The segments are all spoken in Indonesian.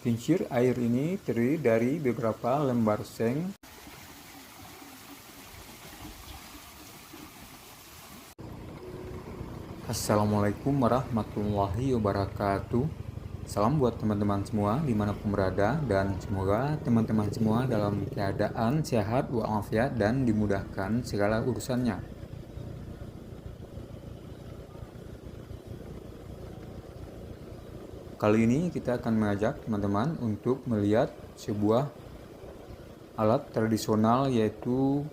Kincir air ini terdiri dari beberapa lembar seng. Assalamualaikum warahmatullahi wabarakatuh. Salam buat teman-teman semua dimanapun berada, dan semoga teman-teman semua dalam keadaan sehat walafiat dan dimudahkan segala urusannya. Kali ini kita akan mengajak teman-teman untuk melihat sebuah alat tradisional, yaitu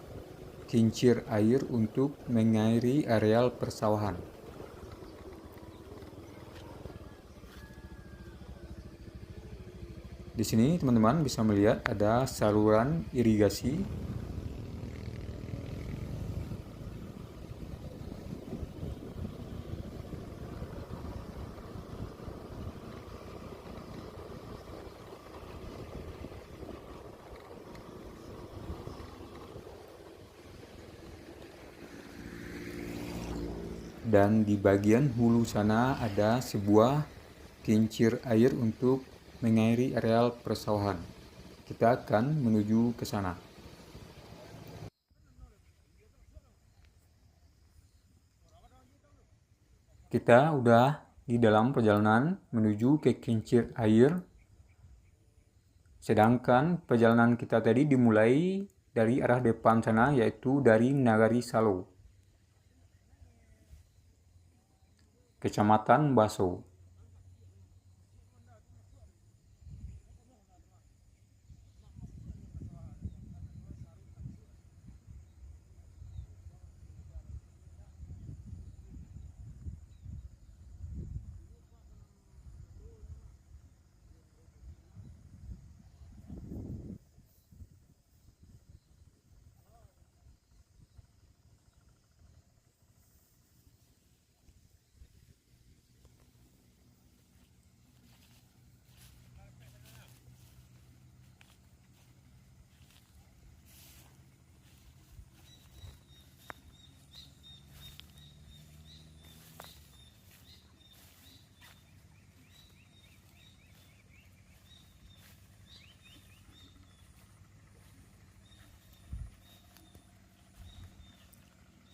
kincir air untuk mengairi areal persawahan. Di sini teman-teman bisa melihat ada saluran irigasi. Dan di bagian hulu sana ada sebuah kincir air untuk mengairi areal persawahan. Kita akan menuju ke sana. Kita udah di dalam perjalanan menuju ke kincir air. Sedangkan perjalanan kita tadi dimulai dari arah depan sana, yaitu dari Nagari Salo, Kecamatan Baso.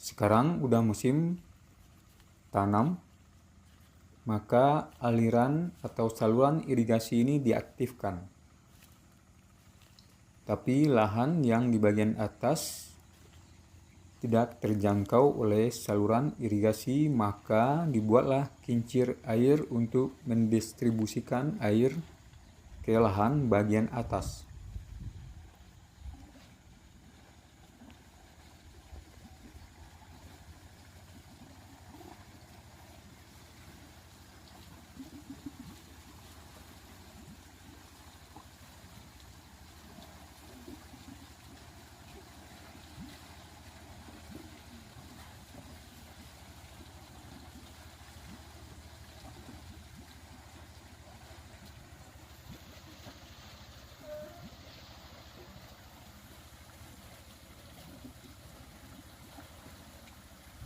Sekarang udah musim tanam, maka aliran atau saluran irigasi ini diaktifkan. Tapi lahan yang di bagian atas tidak terjangkau oleh saluran irigasi, maka dibuatlah kincir air untuk mendistribusikan air ke lahan bagian atas.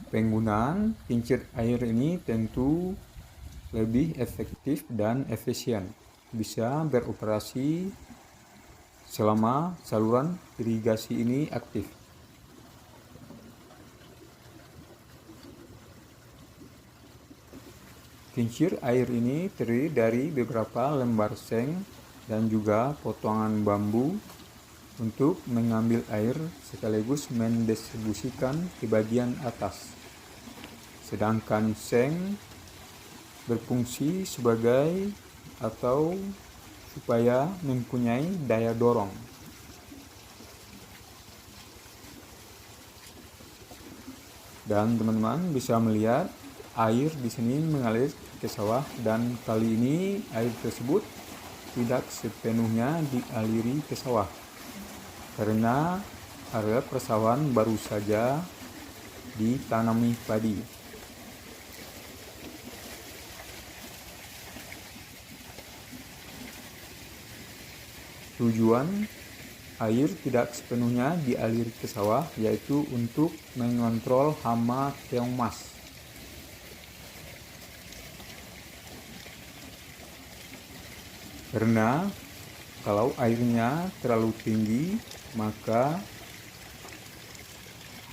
Penggunaan kincir air ini tentu lebih efektif dan efisien, bisa beroperasi selama saluran irigasi ini aktif. Kincir air ini terdiri dari beberapa lembar seng dan juga potongan bambu untuk mengambil air sekaligus mendistribusikan ke bagian atas. Sedangkan seng berfungsi sebagai atau supaya mempunyai daya dorong. Dan teman-teman bisa melihat air di sini mengalir ke sawah, dan kali ini air tersebut tidak sepenuhnya dialiri ke sawah karena area persawahan baru saja ditanami padi. Tujuan air tidak sepenuhnya dialiri ke sawah yaitu untuk mengontrol hama keong mas. Karena kalau airnya terlalu tinggi, maka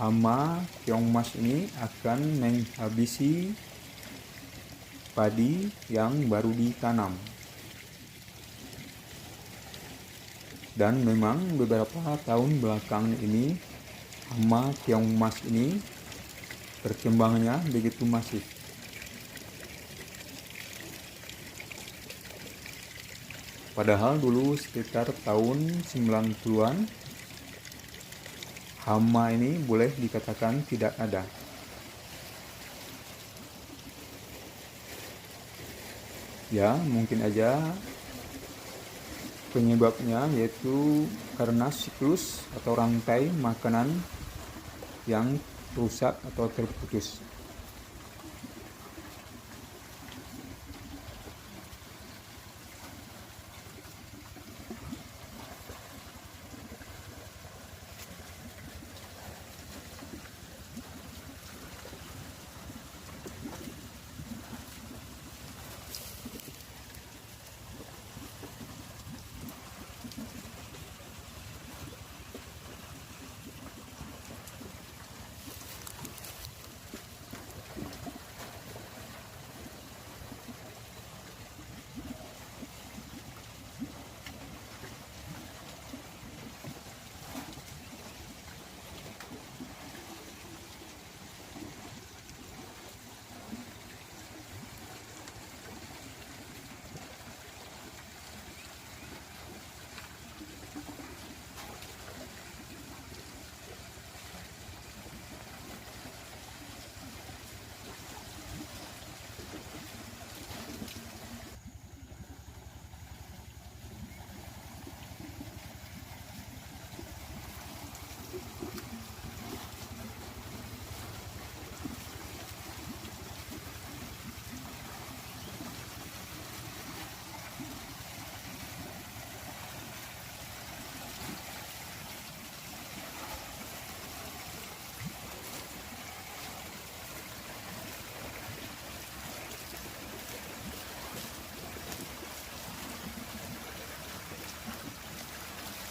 hama keong mas ini akan menghabisi padi yang baru ditanam. Dan memang beberapa tahun belakangan ini hama keong mas ini perkembangannya begitu masif. Padahal dulu sekitar tahun 90-an hama ini boleh dikatakan tidak ada. Ya, mungkin aja penyebabnya yaitu karena siklus atau rantai makanan yang rusak atau terputus.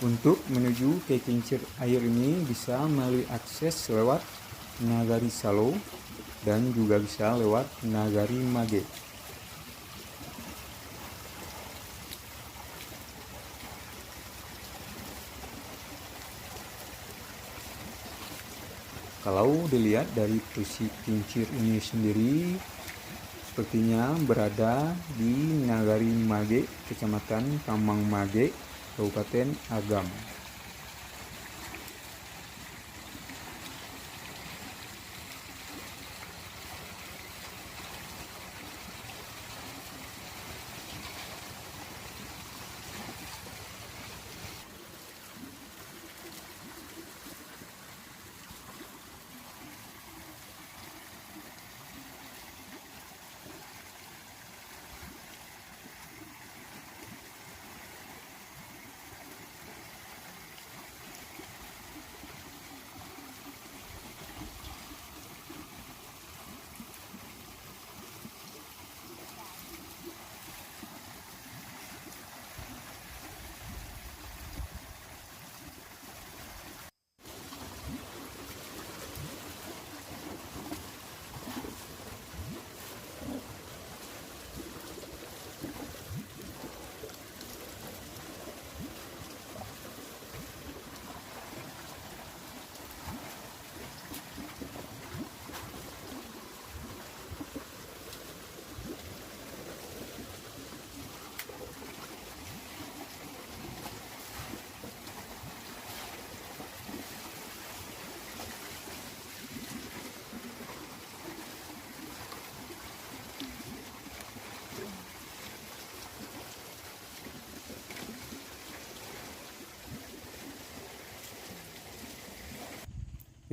Untuk menuju ke kincir air ini bisa melalui akses lewat Nagari Salo dan juga bisa lewat Nagari Mage. Kalau dilihat dari posisi kincir ini sendiri, sepertinya berada di Nagari Mage, Kecamatan Kamang Mage, Kabupaten Agam.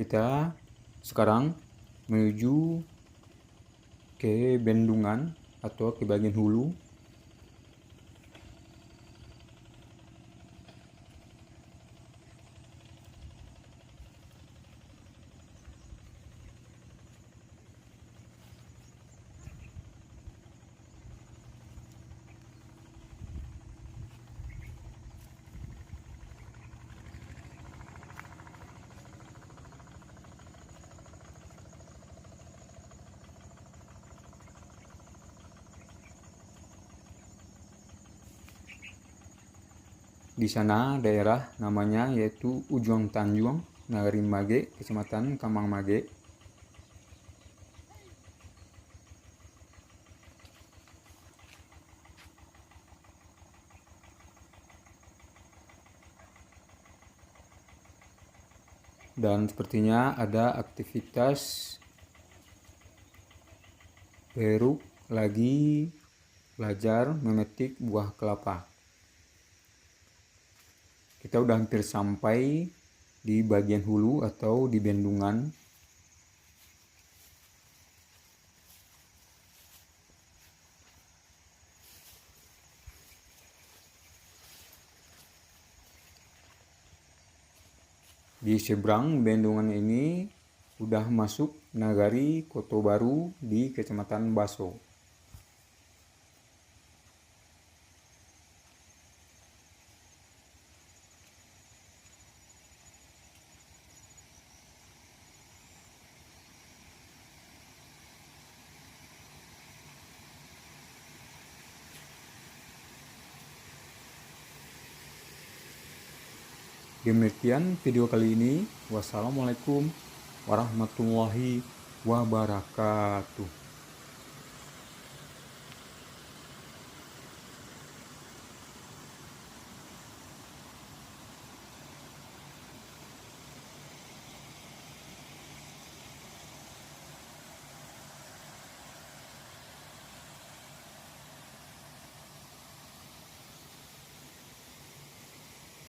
Kita sekarang menuju ke bendungan atau ke bagian hulu. Di sana daerah namanya yaitu Ujung Tanjung, Nagari Mage, Kecamatan Kambang Mage. Dan sepertinya ada aktivitas Peruk lagi belajar memetik buah kelapa. Kita udah hampir sampai di bagian hulu atau di bendungan. Di seberang bendungan ini udah masuk Nagari Koto Baru di Kecamatan Baso. Demikian video kali ini. Wassalamualaikum warahmatullahi wabarakatuh.